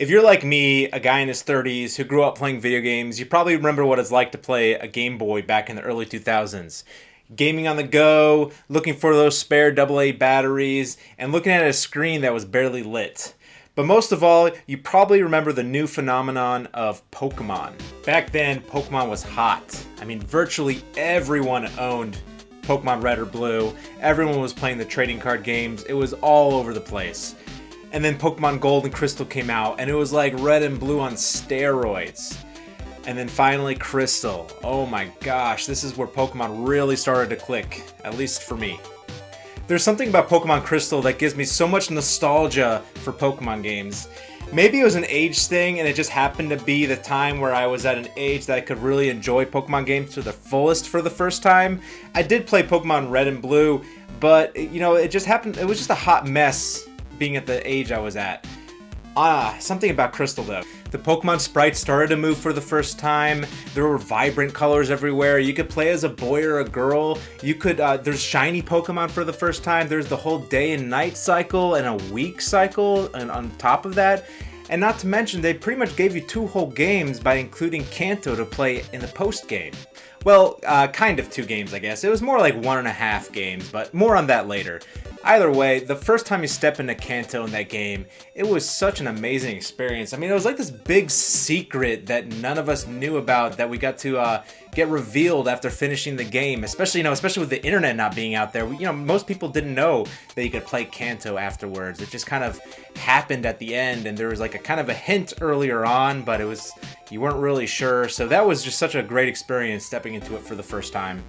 If you're like me, a guy in his 30s who grew up playing video games, you probably remember what it's like to play a Game Boy back in the early 2000s. Gaming on the go, looking for those spare AA batteries, and looking at a screen that was barely lit. But most of all, you probably remember the new phenomenon of Pokemon. Back then, Pokemon was hot. I mean, virtually everyone owned Pokemon Red or Blue. Everyone was playing the trading card games. It was all over the place. And then Pokemon Gold and Crystal came out, and it was like Red and Blue on steroids. And then finally Crystal. Oh my gosh, this is where Pokemon really started to click, at least for me. There's something about Pokemon Crystal that gives me so much nostalgia for Pokemon games. Maybe it was an age thing, and it just happened to be the time where I was at an age that I could really enjoy Pokemon games to the fullest for the first time. I did play Pokemon Red and Blue, but it just happened, it was just a hot mess being at the age I was at. Something about Crystal though. The Pokemon sprites started to move for the first time. There were vibrant colors everywhere. You could play as a boy or a girl. There's shiny Pokemon for the first time. There's the whole day and night cycle and a week cycle, and on top of that, and not to mention, they pretty much gave you 2 whole games by including Kanto to play in the post game. Well, kind of 2 games, I guess. It was more like 1.5 games, but more on that later. Either way, the first time you step into Kanto in that game, it was such an amazing experience. I mean, it was like this big secret that none of us knew about that we got to get revealed after finishing the game. Especially with the internet not being out there. Most people didn't know that you could play Kanto afterwards. It just kind of happened at the end, and there was like a kind of a hint earlier on, but you weren't really sure. So that was just such a great experience stepping into it for the first time.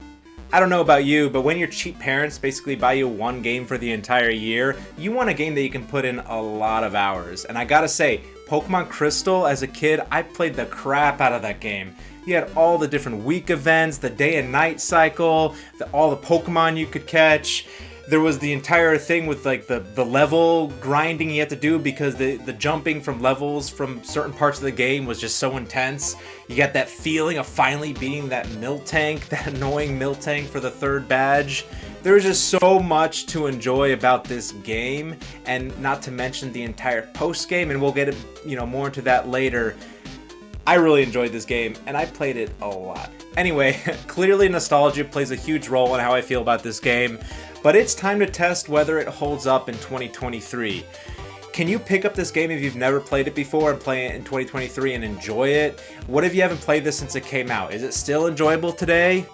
I don't know about you, but when your cheap parents basically buy you 1 game for the entire year, you want a game that you can put in a lot of hours. And I gotta say, Pokemon Crystal, as a kid, I played the crap out of that game. You had all the different week events, the day and night cycle, all the Pokemon you could catch. There was the entire thing with like the level grinding you had to do because the jumping from levels from certain parts of the game was just so intense. You got that feeling of finally beating that Miltank, that annoying Miltank for the 3rd badge. There was just so much to enjoy about this game, and not to mention the entire post game, and we'll get more into that later. I really enjoyed this game, and I played it a lot. Anyway, clearly nostalgia plays a huge role in how I feel about this game, but it's time to test whether it holds up in 2023. Can you pick up this game if you've never played it before and play it in 2023 and enjoy it? What if you haven't played this since it came out? Is it still enjoyable today?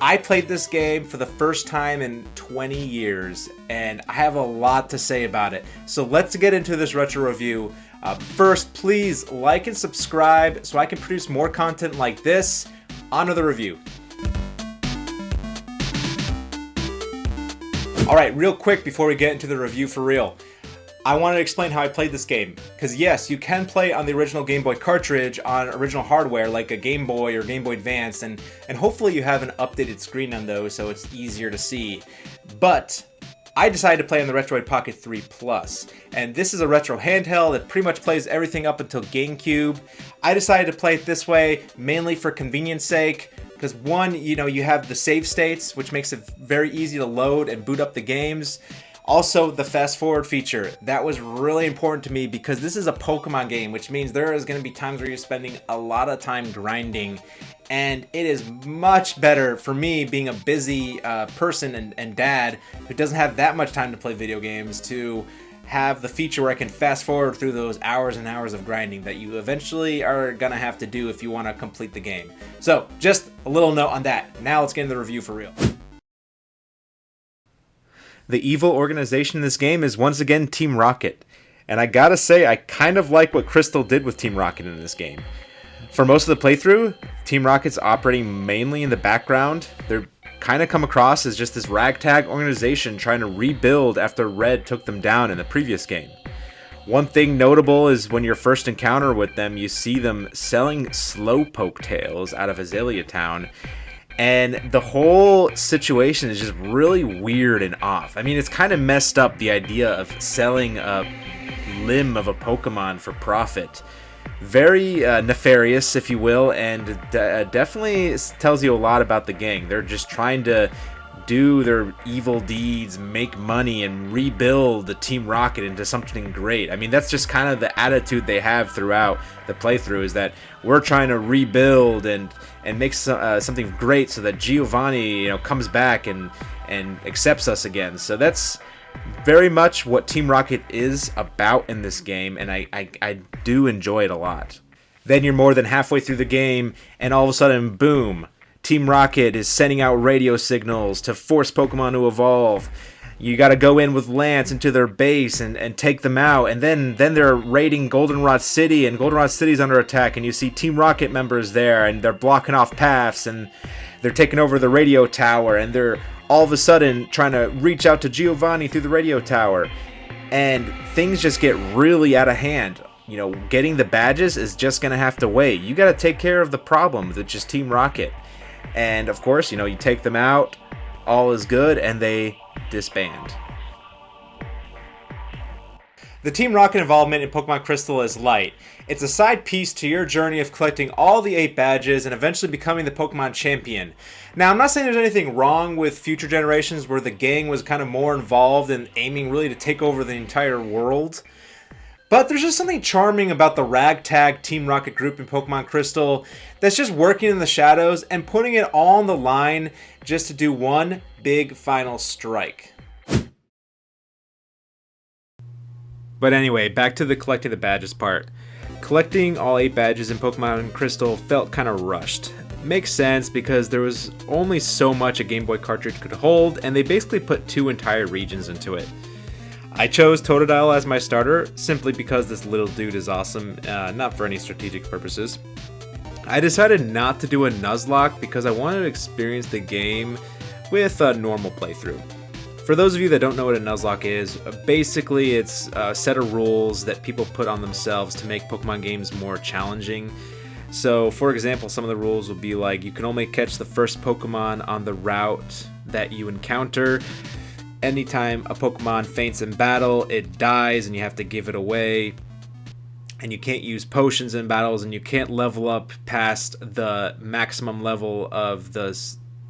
I played this game for the first time in 20 years, and I have a lot to say about it. So let's get into this retro review. First, please like and subscribe so I can produce more content like this. On to the review. Alright, real quick before we get into the review for real. I wanted to explain how I played this game. Because yes, you can play on the original Game Boy cartridge on original hardware like a Game Boy or Game Boy Advance, and hopefully you have an updated screen on those so it's easier to see. But I decided to play on the Retroid Pocket 3 Plus, and this is a retro handheld that pretty much plays everything up until GameCube. I decided to play it this way mainly for convenience sake, because one, you have the save states, which makes it very easy to load and boot up the games. Also, the fast forward feature, that was really important to me because this is a Pokemon game, which means there is going to be times where you're spending a lot of time grinding, and it is much better for me, being a busy person and dad who doesn't have that much time to play video games, to have the feature where I can fast forward through those hours and hours of grinding that you eventually are gonna have to do if you want to complete the game. So just a little note on that. Now let's get into the review for real. The evil organization in this game is once again Team Rocket, and I gotta say I kind of like what Crystal did with Team Rocket in this game. For most of the playthrough, Team Rocket's operating mainly in the background. They're kind of come across as just this ragtag organization trying to rebuild after Red took them down in the previous game. One thing notable is when your first encounter with them, you see them selling Slowpoke tails out of Azalea Town, and the whole situation is just really weird and off. I mean, it's kind of messed up, the idea of selling a limb of a Pokemon for profit. Very nefarious, if you will, and definitely tells you a lot about the gang. They're just trying to do their evil deeds, make money, and rebuild the Team Rocket into something great. I mean, that's just kind of the attitude they have throughout the playthrough, is that we're trying to rebuild and make something great so that Giovanni, comes back and accepts us again. So that's very much what Team Rocket is about in this game, and I do enjoy it a lot. Then you're more than halfway through the game, and all of a sudden, boom, Team Rocket is sending out radio signals to force Pokemon to evolve. You got to go in with Lance into their base and take them out, and then they're raiding Goldenrod City, and Goldenrod City's under attack, and you see Team Rocket members there, and they're blocking off paths, and they're taking over the radio tower, and they're all of a sudden trying to reach out to Giovanni through the radio tower, and things just get really out of hand. Getting the badges is just going to have to wait. You got to take care of the problem, which is Team Rocket. And of course, you take them out, all is good, and they disband. The Team Rocket involvement in Pokemon Crystal is light. It's a side piece to your journey of collecting all the 8 badges and eventually becoming the Pokemon champion. Now, I'm not saying there's anything wrong with future generations where the gang was kind of more involved and aiming really to take over the entire world. But there's just something charming about the ragtag Team Rocket group in Pokemon Crystal that's just working in the shadows and putting it all on the line just to do one big final strike. But anyway, back to the collecting the badges part. Collecting all 8 badges in Pokemon Crystal felt kind of rushed. Makes sense because there was only so much a Game Boy cartridge could hold, and they basically put 2 entire regions into it. I chose Totodile as my starter simply because this little dude is awesome, not for any strategic purposes. I decided not to do a Nuzlocke because I wanted to experience the game with a normal playthrough. For those of you that don't know what a Nuzlocke is, basically it's a set of rules that people put on themselves to make Pokemon games more challenging. So, for example, some of the rules will be like you can only catch the first Pokemon on the route that you encounter. Anytime a Pokemon faints in battle, it dies and you have to give it away. And you can't use potions in battles, and you can't level up past the maximum level of the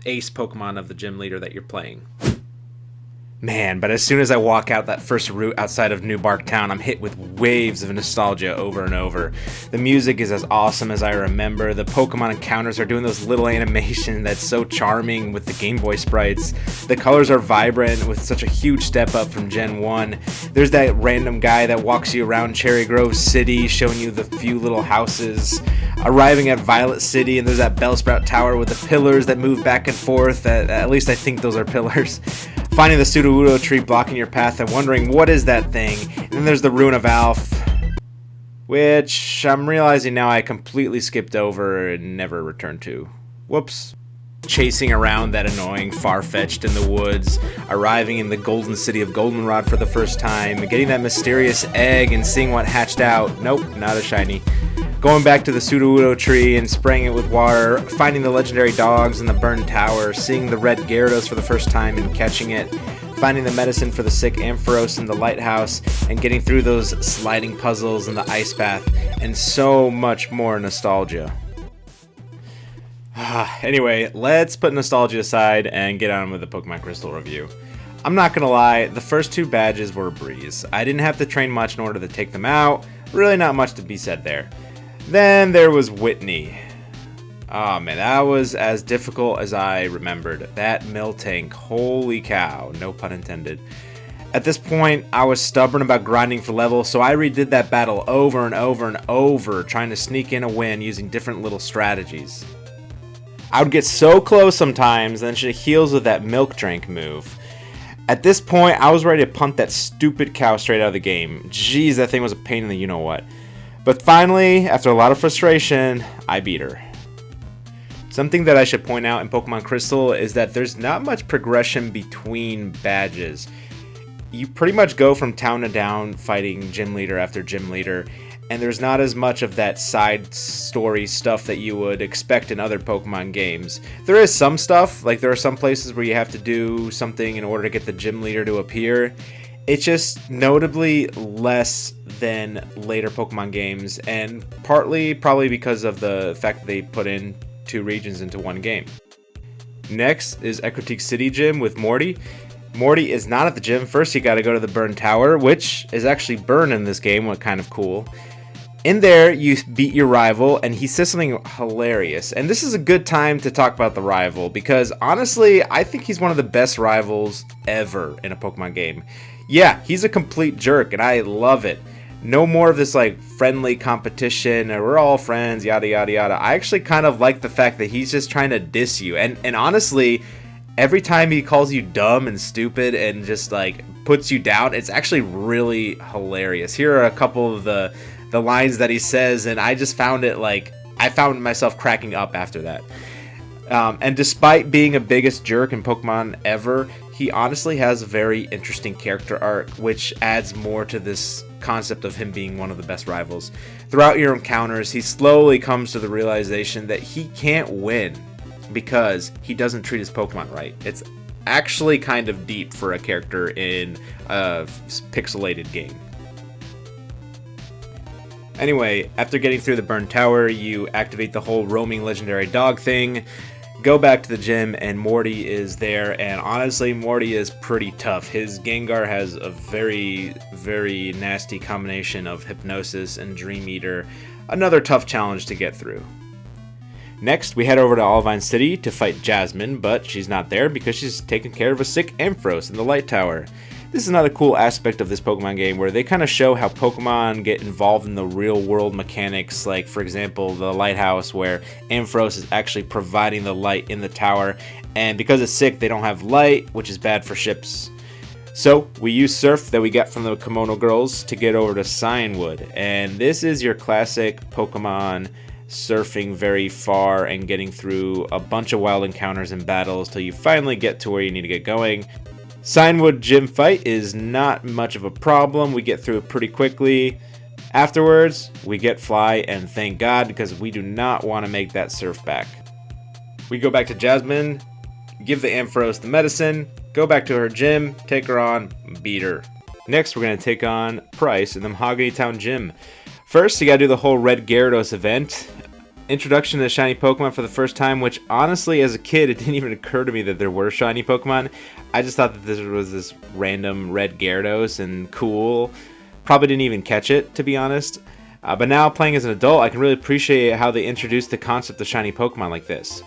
ace Pokemon of the gym leader that you're playing. Man, but as soon as I walk out that first route outside of New Bark Town, I'm hit with waves of nostalgia over and over. The music is as awesome as I remember. The Pokemon encounters are doing those little animation that's so charming with the Game Boy sprites. The colors are vibrant with such a huge step up from Gen 1. There's that random guy that walks you around Cherry Grove City, showing you the few little houses. Arriving at Violet City, and there's that Bellsprout Tower with the pillars that move back and forth. At least I think those are pillars. Finding the Sudowoodo tree blocking your path and wondering what is that thing. And then there's the Ruin of Alph, which I'm realizing now I completely skipped over and never returned to. Whoops. Chasing around that annoying Farfetch'd in the woods, arriving in the golden city of Goldenrod for the first time, getting that mysterious egg and seeing what hatched out. Nope, not a shiny. Going back to the Sudowoodo tree and spraying it with water, finding the legendary dogs in the burned tower, seeing the red Gyarados for the first time and catching it, finding the medicine for the sick Ampharos in the lighthouse, and getting through those sliding puzzles in the ice bath, and so much more nostalgia. Anyway, let's put nostalgia aside and get on with the Pokemon Crystal review. I'm not gonna lie, the first 2 badges were a breeze. I didn't have to train much in order to take them out, really not much to be said there. Then there was Whitney. Oh man, that was as difficult as I remembered. That Miltank, holy cow, no pun intended. At this point, I was stubborn about grinding for level, so I redid that battle over and over and over, trying to sneak in a win using different little strategies. I would get so close sometimes, then she heals with that milk drink move. At this point, I was ready to punt that stupid cow straight out of the game. Jeez, that thing was a pain in the you-know-what. But finally, after a lot of frustration, I beat her. Something that I should point out in Pokemon Crystal is that there's not much progression between badges. You pretty much go from town to town fighting gym leader after gym leader, and there's not as much of that side story stuff that you would expect in other Pokemon games. There is some stuff, like there are some places where you have to do something in order to get the gym leader to appear. It's just notably less than later Pokemon games, and partly probably because of the fact that they put in 2 regions into one game. Next is Ecruteak City Gym with Morty. Morty is not at the gym. First, you gotta go to the Burn Tower, which is actually Burn in this game, what kind of cool. In there, you beat your rival, and he says something hilarious. And this is a good time to talk about the rival, because honestly, I think he's one of the best rivals ever in a Pokemon game. Yeah, he's a complete jerk, and I love it. No more of this like friendly competition, or we're all friends, yada yada yada. I actually kind of like the fact that he's just trying to diss you. And honestly, every time he calls you dumb and stupid and just like puts you down, it's actually really hilarious. Here are a couple of the lines that he says, and I just found it like, I found myself cracking up after that. And despite being a biggest jerk in Pokemon ever, he honestly has a very interesting character arc, which adds more to this concept of him being one of the best rivals. Throughout your encounters, he slowly comes to the realization that he can't win because he doesn't treat his Pokemon right. It's actually kind of deep for a character in a pixelated game. Anyway, after getting through the Burn Tower, you activate the whole roaming legendary dog thing, go back to the gym, and Morty is there, and honestly, Morty is pretty tough. His Gengar has a very, very nasty combination of Hypnosis and Dream Eater, another tough challenge to get through. Next, we head over to Olivine City to fight Jasmine, but she's not there because she's taking care of a sick Ampharos in the Light Tower. This is another cool aspect of this Pokemon game where they kind of show how Pokemon get involved in the real world mechanics, like for example the lighthouse where Ampharos is actually providing the light in the tower, and because it's sick they don't have light, which is bad for ships. So we use Surf that we got from the Kimono Girls to get over to Cianwood, and this is your classic Pokemon surfing very far and getting through a bunch of wild encounters and battles till you finally get to where you need to get going. Cianwood gym fight is not much of a problem. We get through it pretty quickly. Afterwards, we get Fly, and thank God, because we do not want to make that Surf back. We go back to Jasmine, give the Ampharos the medicine, go back to her gym, take her on, beat her. Next, we're going to take on Price in the Mahogany Town gym. First, you gotta do the whole Red Gyarados event. Introduction to shiny Pokemon for the first time, which honestly as a kid it didn't even occur to me that there were shiny Pokemon. I just thought that this was this random Red Gyarados and cool. Probably didn't even catch it, to be honest. But now playing as an adult, I can really appreciate how they introduced the concept of shiny Pokemon like this.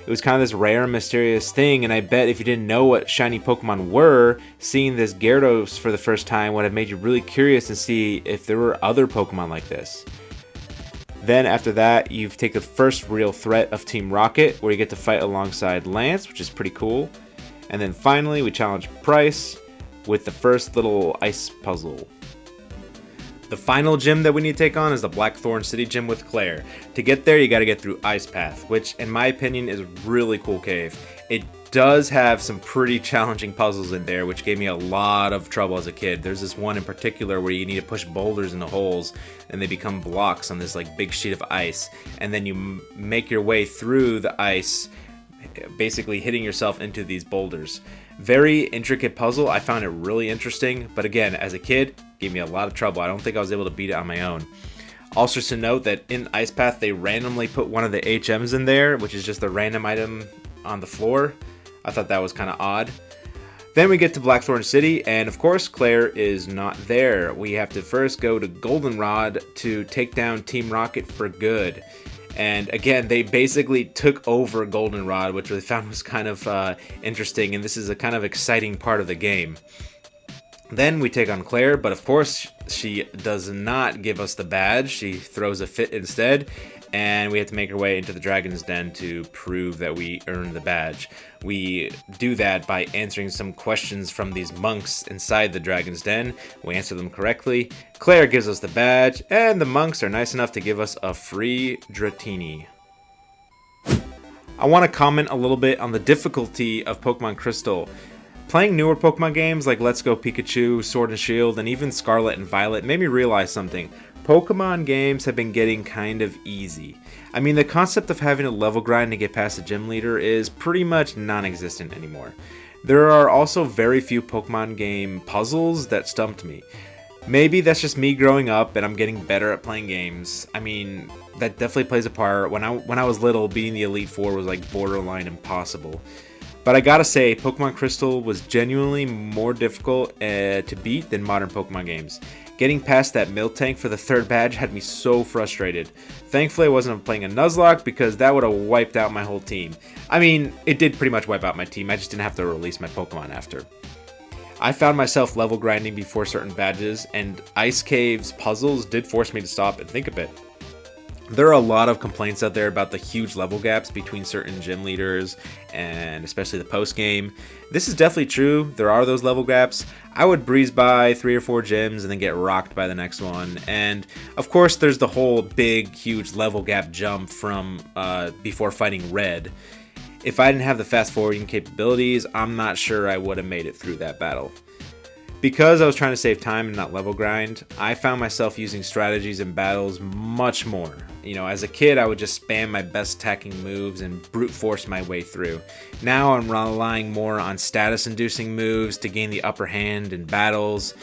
It was kind of this rare and mysterious thing, and I bet if you didn't know what shiny Pokemon were, seeing this Gyarados for the first time would have made you really curious to see if there were other Pokemon like this. Then after that, you take the first real threat of Team Rocket, where you get to fight alongside Lance, which is pretty cool. And then finally, we challenge Price with the first little ice puzzle. The final gym that we need to take on is the Blackthorn City Gym with Claire. To get there, you gotta get through Ice Path, which in my opinion is a really cool cave. It does have some pretty challenging puzzles in there, which gave me a lot of trouble as a kid. There's this one in particular where you need to push boulders into holes, and they become blocks on this like big sheet of ice, and then you make your way through the ice, basically hitting yourself into these boulders. Very intricate puzzle. I found it really interesting, but again, as a kid, gave me a lot of trouble. I don't think I was able to beat it on my own. Also to note that in Ice Path, they randomly put one of the HMs in there, which is just a random item on the floor. I thought that was kind of odd. Then we get to Blackthorn City, and of course, Claire is not there. We have to first go to Goldenrod to take down Team Rocket for good. And again, they basically took over Goldenrod, which I found was kind of interesting, and this is a kind of exciting part of the game. Then we take on Claire, but of course she does not give us the badge. She throws a fit instead, and we have to make our way into the Dragon's Den to prove that we earned the badge. We do that by answering some questions from these monks inside the Dragon's Den. We answer them correctly. Claire gives us the badge, and the monks are nice enough to give us a free Dratini. I want to comment a little bit on the difficulty of Pokemon Crystal. Playing newer Pokemon games like Let's Go Pikachu, Sword and Shield, and even Scarlet and Violet made me realize something. Pokemon games have been getting kind of easy. I mean, the concept of having a level grind to get past a gym leader is pretty much non-existent anymore. There are also very few Pokemon game puzzles that stumped me. Maybe that's just me growing up and I'm getting better at playing games. I mean, that definitely plays a part. When I was little, being the Elite Four was like borderline impossible. But I gotta say, Pokemon Crystal was genuinely more difficult to beat than modern Pokemon games. Getting past that Miltank for the third badge had me so frustrated. Thankfully, I wasn't playing a Nuzlocke because that would have wiped out my whole team. I mean, it did pretty much wipe out my team, I just didn't have to release my Pokemon after. I found myself level grinding before certain badges, and Ice Cave's puzzles did force me to stop and think a bit. There are a lot of complaints out there about the huge level gaps between certain gym leaders, and especially the post-game. This is definitely true, there are those level gaps. I would breeze by 3 or 4 gyms and then get rocked by the next one. And of course there's the whole big, huge level gap jump from before fighting Red. If I didn't have the fast forwarding capabilities, I'm not sure I would have made it through that battle. Because I was trying to save time and not level grind, I found myself using strategies in battles much more. You know, as a kid, I would just spam my best attacking moves and brute force my way through. Now I'm relying more on status-inducing moves to gain the upper hand in battles,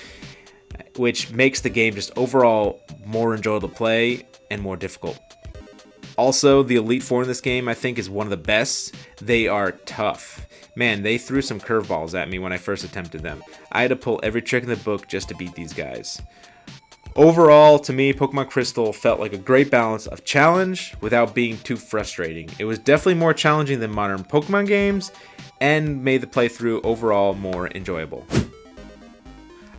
which makes the game just overall more enjoyable to play and more difficult. Also, the Elite Four in this game I think is one of the best. They are tough. Man, they threw some curveballs at me when I first attempted them. I had to pull every trick in the book just to beat these guys. Overall, to me, Pokemon Crystal felt like a great balance of challenge without being too frustrating. It was definitely more challenging than modern Pokemon games and made the playthrough overall more enjoyable.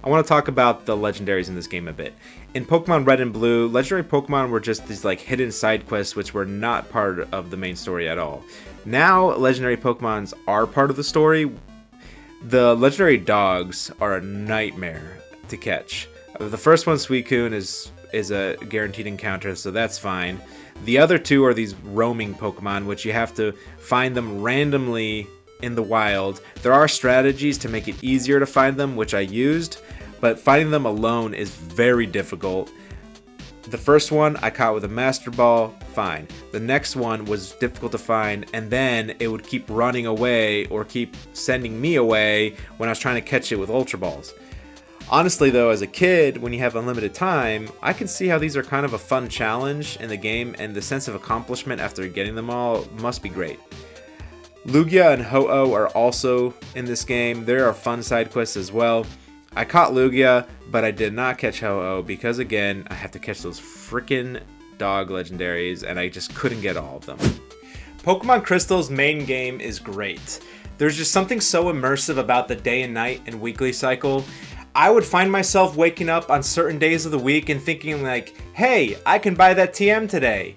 I want to talk about the legendaries in this game a bit. In Pokemon Red and Blue, legendary Pokemon were just these like hidden side quests which were not part of the main story at all. Now, legendary Pokemons are part of the story. The legendary dogs are a nightmare to catch. The first one, Suicune, is a guaranteed encounter, so that's fine. The other two are these roaming Pokemon, which you have to find them randomly in the wild. There are strategies to make it easier to find them, which I used, but finding them alone is very difficult. The first one I caught with a Master Ball, fine. The next one was difficult to find, and then it would keep running away or keep sending me away when I was trying to catch it with Ultra Balls. Honestly though, as a kid, when you have unlimited time, I can see how these are kind of a fun challenge in the game, and the sense of accomplishment after getting them all must be great. Lugia and Ho-Oh are also in this game. There are fun side quests as well. I caught Lugia, but I did not catch Ho-Oh because, again, I have to catch those freaking dog legendaries, and I just couldn't get all of them. Pokemon Crystal's main game is great. There's just something so immersive about the day and night and weekly cycle. I would find myself waking up on certain days of the week and thinking like, hey, I can buy that TM today.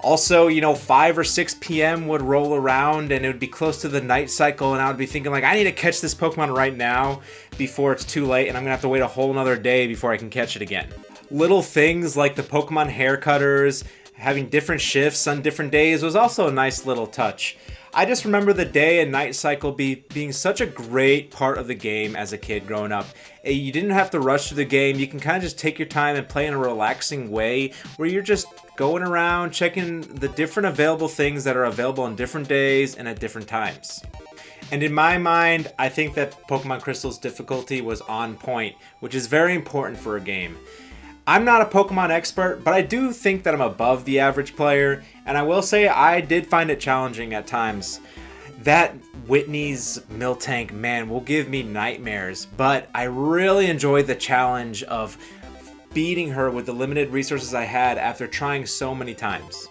Also, 5 or 6 p.m. would roll around and it would be close to the night cycle, and I would be thinking like, I need to catch this Pokemon right now before it's too late, and I'm gonna have to wait a whole nother day before I can catch it again. Little things like the Pokemon hair cutters, having different shifts on different days was also a nice little touch. I just remember the day and night cycle being such a great part of the game as a kid growing up. You didn't have to rush through the game. You can kind of just take your time and play in a relaxing way where you're just going around checking the different available things that are available on different days and at different times. And in my mind, I think that Pokemon Crystal's difficulty was on point, which is very important for a game. I'm not a Pokemon expert, but I do think that I'm above the average player, and I will say I did find it challenging at times. That Whitney's Miltank, man, will give me nightmares, but I really enjoyed the challenge of beating her with the limited resources I had after trying so many times.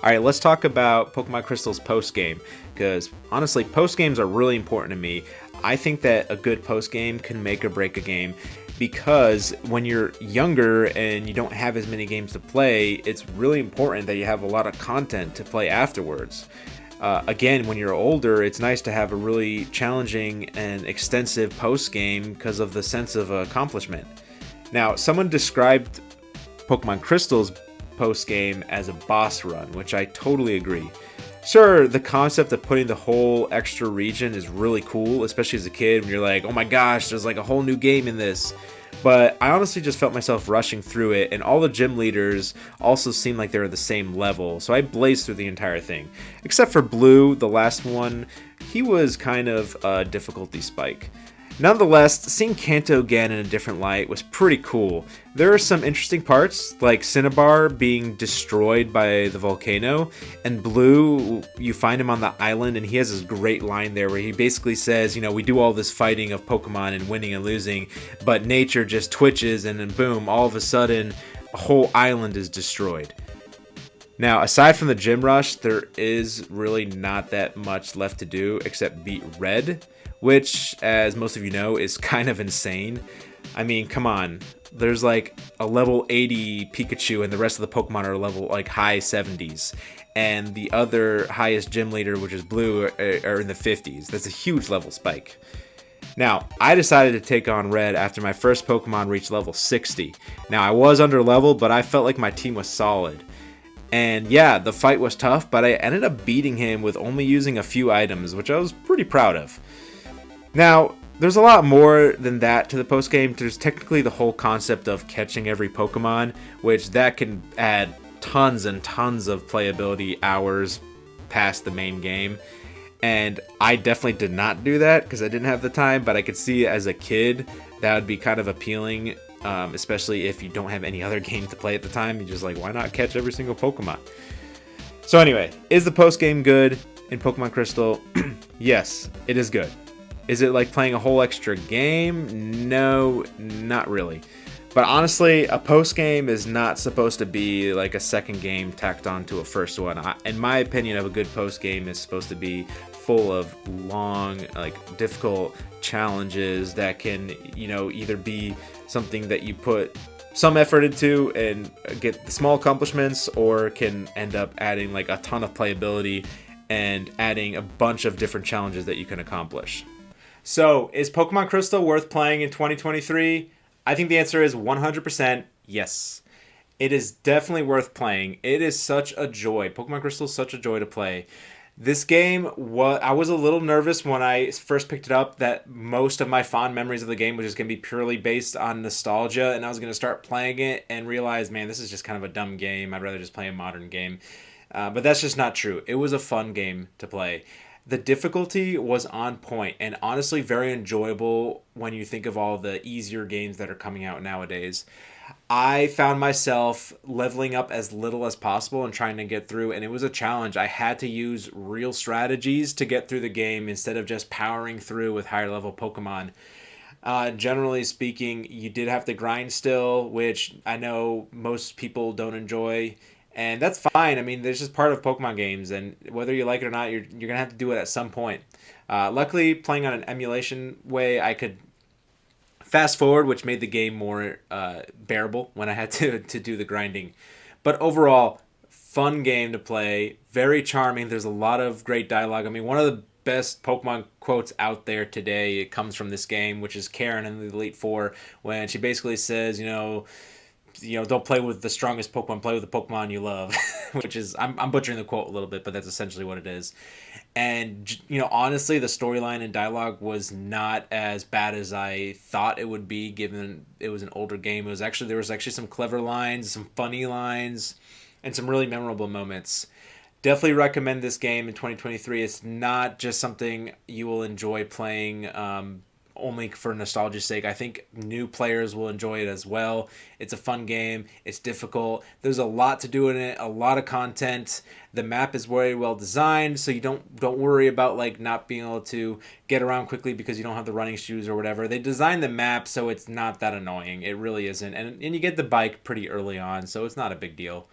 Alright, let's talk about Pokemon Crystal's post-game, because honestly, post-games are really important to me. I think that a good post-game can make or break a game, because when you're younger and you don't have as many games to play, it's really important that you have a lot of content to play afterwards. Again, when you're older, it's nice to have a really challenging and extensive post-game because of the sense of accomplishment. Now, someone described Pokemon Crystal's post-game as a boss run, which I totally agree. Sure, the concept of putting the whole extra region is really cool, especially as a kid when you're like, oh my gosh, there's like a whole new game in this. But I honestly just felt myself rushing through it, and all the gym leaders also seemed like they were the same level, so I blazed through the entire thing. Except for Blue, the last one, he was kind of a difficulty spike. Nonetheless, seeing Kanto again in a different light was pretty cool. There are some interesting parts, like Cinnabar being destroyed by the volcano, and Blue, you find him on the island, and he has this great line there where he basically says, we do all this fighting of Pokemon and winning and losing, but nature just twitches, and then boom, all of a sudden, a whole island is destroyed. Now, aside from the gym rush, there is really not that much left to do except beat Red, which, as most of you know, is kind of insane. I mean, come on. There's like a level 80 Pikachu and the rest of the Pokemon are level like high 70s. And the other highest gym leader, which is Blue, are in the 50s. That's a huge level spike. Now, I decided to take on Red after my first Pokemon reached level 60. Now, I was under level, but I felt like my team was solid. And yeah, the fight was tough, but I ended up beating him with only using a few items, which I was pretty proud of. Now, there's a lot more than that to the post-game. There's technically the whole concept of catching every Pokemon, which that can add tons and tons of playability hours past the main game. And I definitely did not do that because I didn't have the time, but I could see as a kid that would be kind of appealing, especially if you don't have any other game to play at the time. You're just like, why not catch every single Pokemon? So anyway, is the post-game good in Pokemon Crystal? Yes, it is good. Is it like playing a whole extra game? No, not really. But honestly, a post-game is not supposed to be like a second game tacked on to a first one. In my opinion, of a good post-game is supposed to be full of long, like difficult challenges that can, either be something that you put some effort into and get the small accomplishments, or can end up adding like a ton of playability and adding a bunch of different challenges that you can accomplish. So, is Pokemon Crystal worth playing in 2023? I think the answer is 100% yes. It is definitely worth playing. It is such a joy. Pokemon Crystal is such a joy to play. This game, I was a little nervous when I first picked it up that most of my fond memories of the game was just going to be purely based on nostalgia, and I was going to start playing it and realize, man, this is just kind of a dumb game. I'd rather just play a modern game. But that's just not true. It was a fun game to play. The difficulty was on point and honestly very enjoyable when you think of all the easier games that are coming out nowadays. I found myself leveling up as little as possible and trying to get through, and it was a challenge. I had to use real strategies to get through the game instead of just powering through with higher level Pokemon. Generally speaking, you did have to grind still, which I know most people don't enjoy. And that's fine. I mean, there's just part of Pokemon games, and whether you like it or not, you're gonna have to do it at some point. Luckily, playing on an emulation way, I could fast forward, which made the game more bearable when I had to do the grinding. But overall, fun game to play, very charming. There's a lot of great dialogue. I mean, one of the best Pokemon quotes out there today, it comes from this game, which is Karen in the Elite Four, when she basically says, don't play with the strongest Pokemon, play with the Pokemon you love, which is, I'm butchering the quote a little bit, but that's essentially what it is. And, honestly, the storyline and dialogue was not as bad as I thought it would be, given it was an older game. There was actually some clever lines, some funny lines, and some really memorable moments. Definitely recommend this game in 2023. It's not just something you will enjoy playing, only for nostalgia's sake. I think new players will enjoy it as well. It's a fun game. It's difficult. There's a lot to do in it, a lot of content. The map is very well designed, so you don't worry about like not being able to get around quickly because you don't have the running shoes or whatever. They designed the map so it's not that annoying. It really isn't. And you get the bike pretty early on, so it's not a big deal.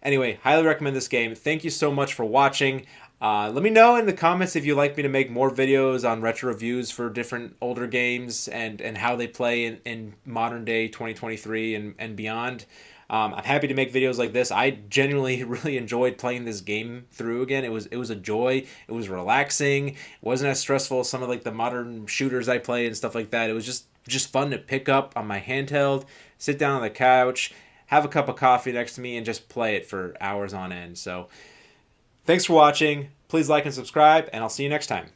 Anyway, highly recommend this game. Thank you so much for watching. Let me know in the comments if you'd like me to make more videos on retro reviews for different older games and how they play in modern day 2023 and beyond. I'm happy to make videos like this. I genuinely really enjoyed playing this game through again. It was a joy. It was relaxing. It wasn't as stressful as some of like the modern shooters I play and stuff like that. It was just fun to pick up on my handheld, sit down on the couch, have a cup of coffee next to me, and just play it for hours on end. So thanks for watching. Please like and subscribe, and I'll see you next time.